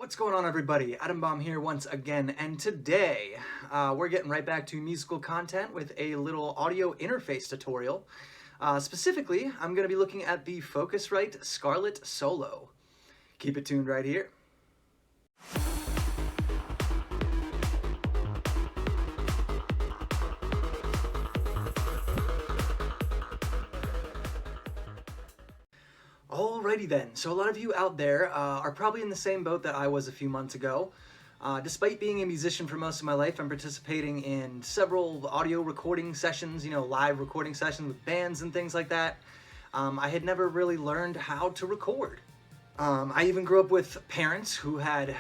What's going on, everybody? Aldendorff here once again, and today we're getting right back to musical content with a little audio interface tutorial. Specifically, I'm going to be looking at the Focusrite Scarlett Solo. Keep it tuned right here. Alrighty then, so a lot of you out there are probably in the same boat that I was a few months ago. Despite being a musician for most of my life, I'm participating in several audio recording sessions, live recording sessions with bands and things like that. I had never really learned how to record. I even grew up with parents who had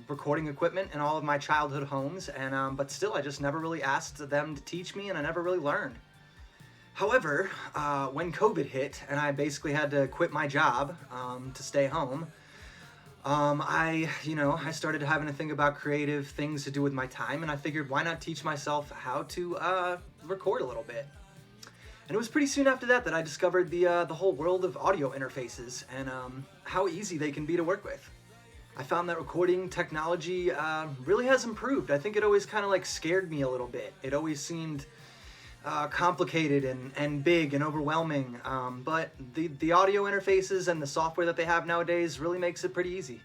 recording equipment in all of my childhood homes, and but still I just never really asked them to teach me, and I never really learned. However, when COVID hit and I basically had to quit my job to stay home, I started having to think about creative things to do with my time, and I figured, why not teach myself how to record a little bit? And it was pretty soon after that that I discovered the whole world of audio interfaces and how easy they can be to work with. I found that recording technology really has improved. I think it always kind of like scared me a little bit. It always seemed complicated and big and overwhelming, but the audio interfaces and the software that they have nowadays really makes it pretty easy.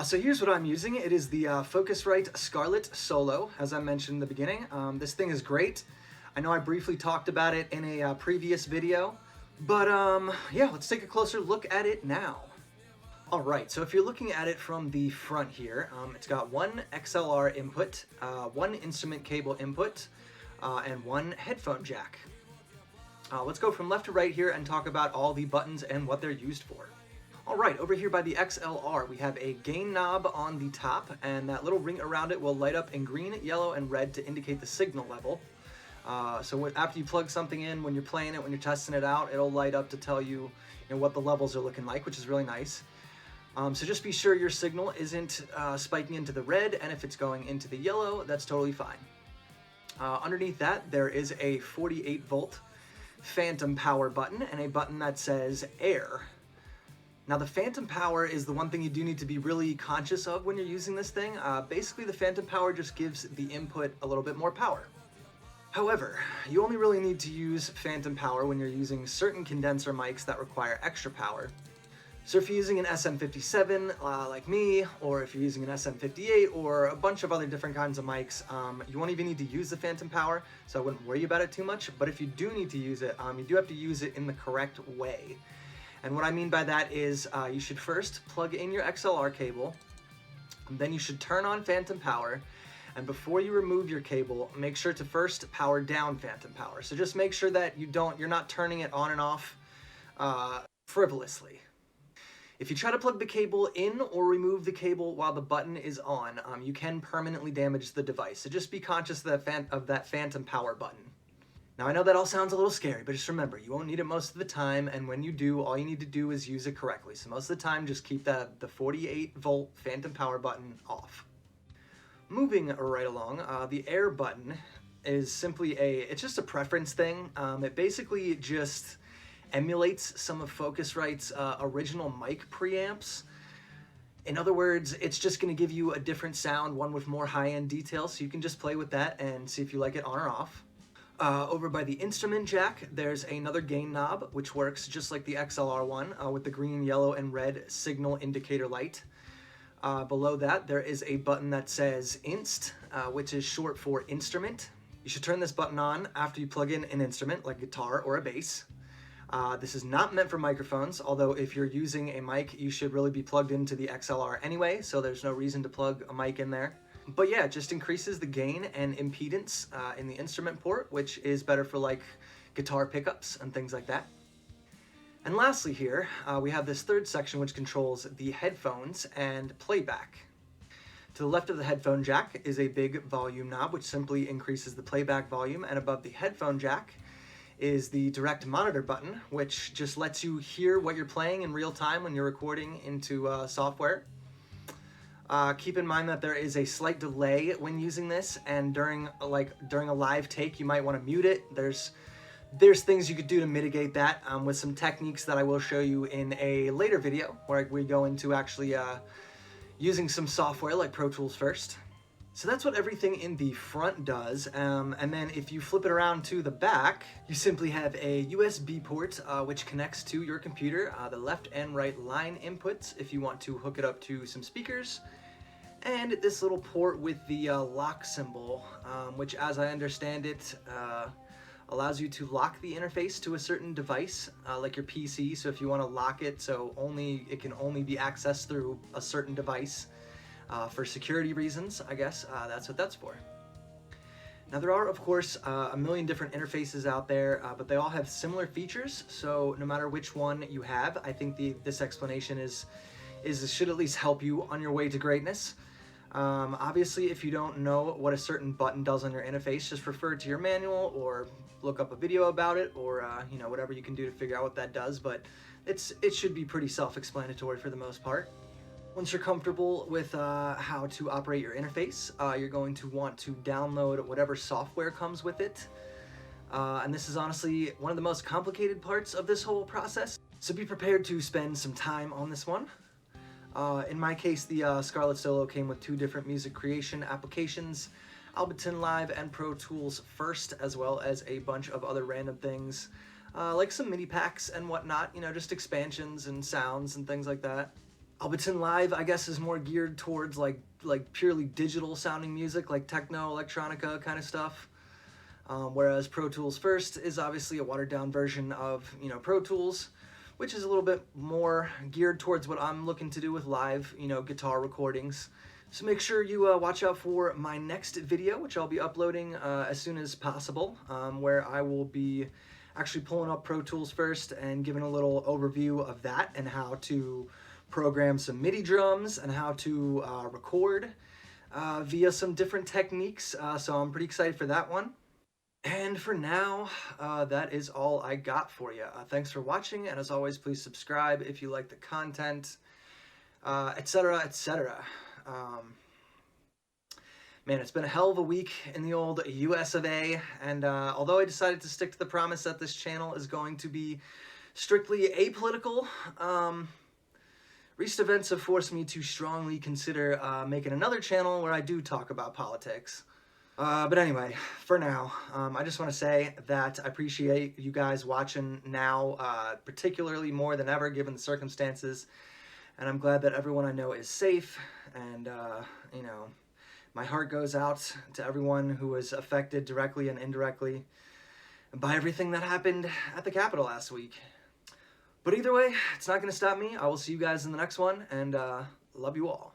So here's what I'm using. It is the Focusrite Scarlett Solo, as I mentioned in the beginning. This thing is great. I know I briefly talked about it in a previous video, but yeah, let's take a closer look at it now. Alright, so if you're looking at it from the front here, it's got one XLR input, one instrument cable input, and one headphone jack. Let's go from left to right here and talk about all the buttons and what they're used for. Alright, over here by the XLR we have a gain knob on the top, and that little ring around it will light up in green, yellow, and red to indicate the signal level. So after you plug something in, when you're playing it, when you're testing it out, it'll light up to tell you, what the levels are looking like, which is really nice. So just be sure your signal isn't spiking into the red, and if it's going into the yellow, that's totally fine. Underneath that, there is a 48 volt phantom power button and a button that says air. Now the phantom power is the one thing you do need to be really conscious of when you're using this thing. Basically the phantom power just gives the input a little bit more power. However, you only really need to use phantom power when you're using certain condenser mics that require extra power. So if you're using an SM57 like me, or if you're using an SM58 or a bunch of other different kinds of mics, you won't even need to use the phantom power, so I wouldn't worry about it too much. But if you do need to use it, you do have to use it in the correct way. And what I mean by that is you should first plug in your XLR cable, and then you should turn on phantom power, and before you remove your cable, make sure to first power down phantom power. So just make sure that you're not turning it on and off frivolously. If you try to plug the cable in or remove the cable while the button is on, you can permanently damage the device. So just be conscious of that phantom power button. Now I know that all sounds a little scary, but just remember, you won't need it most of the time, and when you do, all you need to do is use it correctly. So most of the time, just keep the 48 volt phantom power button off. Moving right along, the air button is simply it's just a preference thing. It basically just emulates some of Focusrite's original mic preamps. In other words, it's just going to give you a different sound, one with more high-end detail, so you can just play with that and see if you like it on or off. Over by the instrument jack, there's another gain knob, which works just like the XLR one, with the green, yellow, and red signal indicator light. Below that, there is a button that says Inst, which is short for instrument. You should turn this button on after you plug in an instrument, like guitar or a bass. This is not meant for microphones, although if you're using a mic, you should really be plugged into the XLR anyway, so there's no reason to plug a mic in there. But yeah, it just increases the gain and impedance in the instrument port, which is better for like guitar pickups and things like that. And lastly here, we have this third section which controls the headphones and playback. To the left of the headphone jack is a big volume knob, which simply increases the playback volume, and above the headphone jack is the direct monitor button, which just lets you hear what you're playing in real time when you're recording into software. Keep in mind that there is a slight delay when using this, and during a live take you might want to mute it. There's things you could do to mitigate that with some techniques that I will show you in a later video where we go into actually using some software like Pro Tools first. So that's what everything in the front does, and then if you flip it around to the back, you simply have a USB port which connects to your computer, the left and right line inputs if you want to hook it up to some speakers, and this little port with the lock symbol, which as I understand it, allows you to lock the interface to a certain device, like your PC, so if you want to lock it so it can only be accessed through a certain device, for security reasons, I guess, that's what that's for. Now there are, of course, a million different interfaces out there, but they all have similar features, so no matter which one you have, I think this explanation should at least help you on your way to greatness. Obviously, if you don't know what a certain button does on your interface, just refer to your manual or look up a video about it, or you know, whatever you can do to figure out what that does, but it should be pretty self-explanatory for the most part. Once you're comfortable with how to operate your interface, you're going to want to download whatever software comes with it. And this is honestly one of the most complicated parts of this whole process, so be prepared to spend some time on this one. In my case, the Scarlett Solo came with 2 different music creation applications, Ableton Live and Pro Tools first, as well as a bunch of other random things, like some MIDI packs and whatnot, you know, just expansions and sounds and things like that. Ableton Live, I guess, is more geared towards like purely digital sounding music, like techno, electronica kind of stuff. Whereas Pro Tools First is obviously a watered down version of, you know, Pro Tools, which is a little bit more geared towards what I'm looking to do with live, you know, guitar recordings. So make sure you watch out for my next video, which I'll be uploading as soon as possible, where I will be actually pulling up Pro Tools First and giving a little overview of that and how to program some MIDI drums and how to record via some different techniques, so I'm pretty excited for that one. And for now, that is all I got for you. Thanks for watching, and as always, please subscribe if you like the content, etc., etc. Man, it's been a hell of a week in the old US of A, and although I decided to stick to the promise that this channel is going to be strictly apolitical, recent events have forced me to strongly consider making another channel where I do talk about politics. But anyway, for now, I just want to say that I appreciate you guys watching now, particularly more than ever given the circumstances, and I'm glad that everyone I know is safe, and, you know, my heart goes out to everyone who was affected directly and indirectly by everything that happened at the Capitol last week. But either way, it's not going to stop me. I will see you guys in the next one, and love you all.